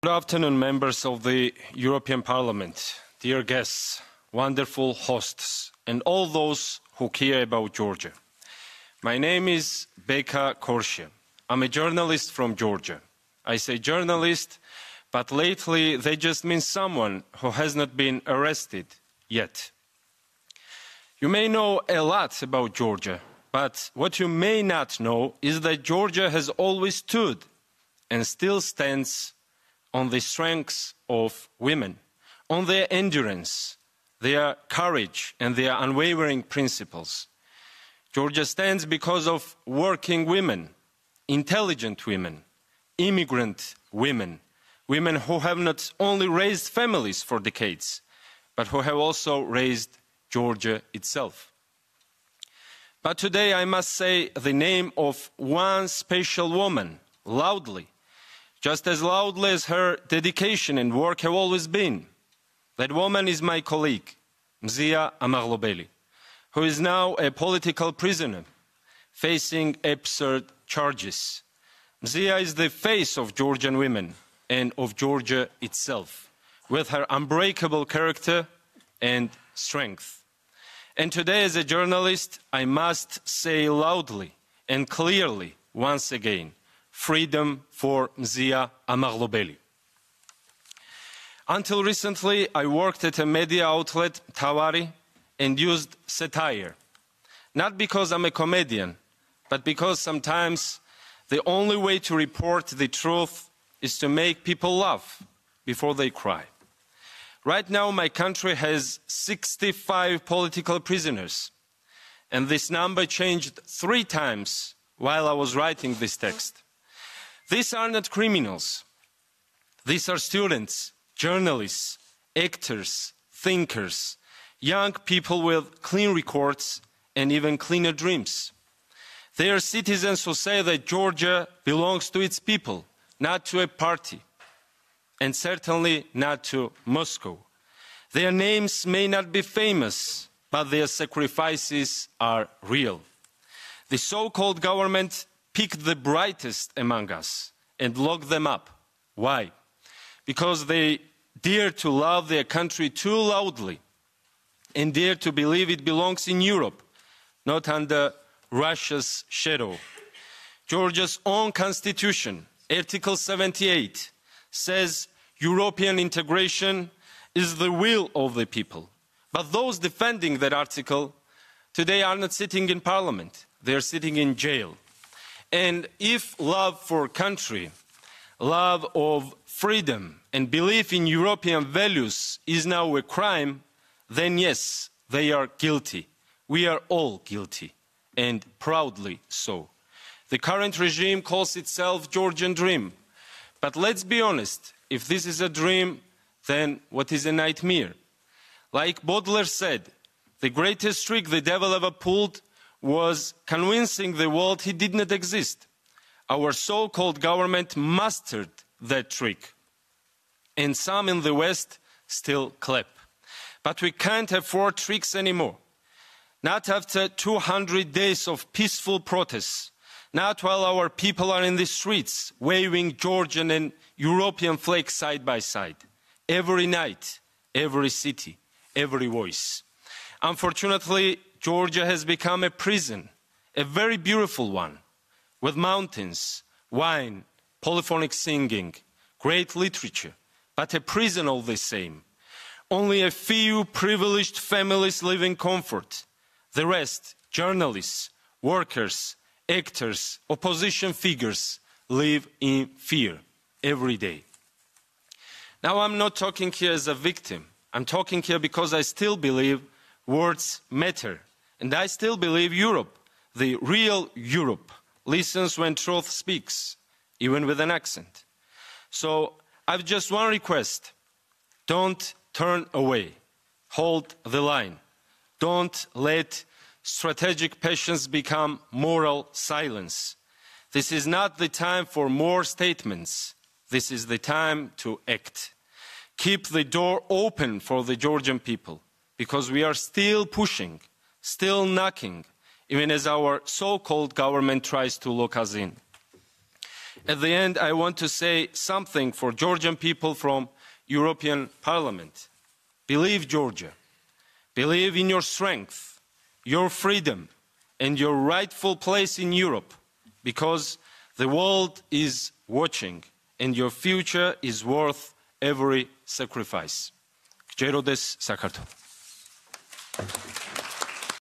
Good afternoon, members of the European Parliament, dear guests, wonderful hosts, and all those who care about Georgia. My name is Beka Korshia. I'm a journalist from Georgia. I say journalist, but lately they just mean someone who has not been arrested yet. You may know a lot about Georgia, but what you may not know is that Georgia has always stood and still stands on the strengths of women, on their endurance, their courage, and their unwavering principles. Georgia stands because of working women, intelligent women, immigrant women, women who have not only raised families for decades, but who have also raised Georgia itself. But today I must say the name of one special woman loudly, just as loudly as her dedication and work have always been. That woman is my colleague, Mzia Amaglobeli, who is now a political prisoner facing absurd charges. Mzia is the face of Georgian women and of Georgia itself, with her unbreakable character and strength. And today, as a journalist, I must say loudly and clearly once again, freedom for Mzia Amaglobeli. Until recently, I worked at a media outlet, Tawari, and used satire. Not because I'm a comedian, but because sometimes the only way to report the truth is to make people laugh before they cry. Right now, my country has 65 political prisoners, and this number changed 3 times while I was writing this text. These are not criminals. These are students, journalists, actors, thinkers, young people with clean records and even cleaner dreams. They are citizens who say that Georgia belongs to its people, not to a party, and certainly not to Moscow. Their names may not be famous, but their sacrifices are real. The so-called government picked the brightest among us and locked them up. Why? Because they dare to love their country too loudly and dare to believe it belongs in Europe, not under Russia's shadow. Georgia's own constitution, Article 78, says European integration is the will of the people. But those defending that article today are not sitting in parliament. They are sitting in jail. And if love for country, love of freedom and belief in European values is now a crime, then yes, they are guilty. We are all guilty, and proudly so. The current regime calls itself Georgian dream. But let's be honest, if this is a dream, then what is a nightmare? Like Baudelaire said, the greatest trick the devil ever pulled was convincing the world he did not exist. Our so-called government mastered that trick. And some in the West still clap. But we can't afford tricks anymore. Not after 200 days of peaceful protests. Not while our people are in the streets, waving Georgian and European flags side by side. Every night, every city, every voice. Unfortunately, Georgia has become a prison, a very beautiful one, with mountains, wine, polyphonic singing, great literature, but a prison all the same. Only a few privileged families live in comfort. The rest, journalists, workers, actors, opposition figures, live in fear every day. Now, I'm not talking here as a victim. I'm talking here because I still believe words matter. And I still believe Europe, the real Europe, listens when truth speaks, even with an accent. So I've just one request. Don't turn away. Hold the line. Don't let strategic patience become moral silence. This is not the time for more statements. This is the time to act. Keep the door open for the Georgian people, because we are still pushing, still knocking, even as our so-called government tries to lock us in. At the end, I want to say something for Georgian people from European Parliament. Believe Georgia. Believe in your strength, your freedom, and your rightful place in Europe, because the world is watching and your future is worth every sacrifice. Gjerodes Sakartvelo.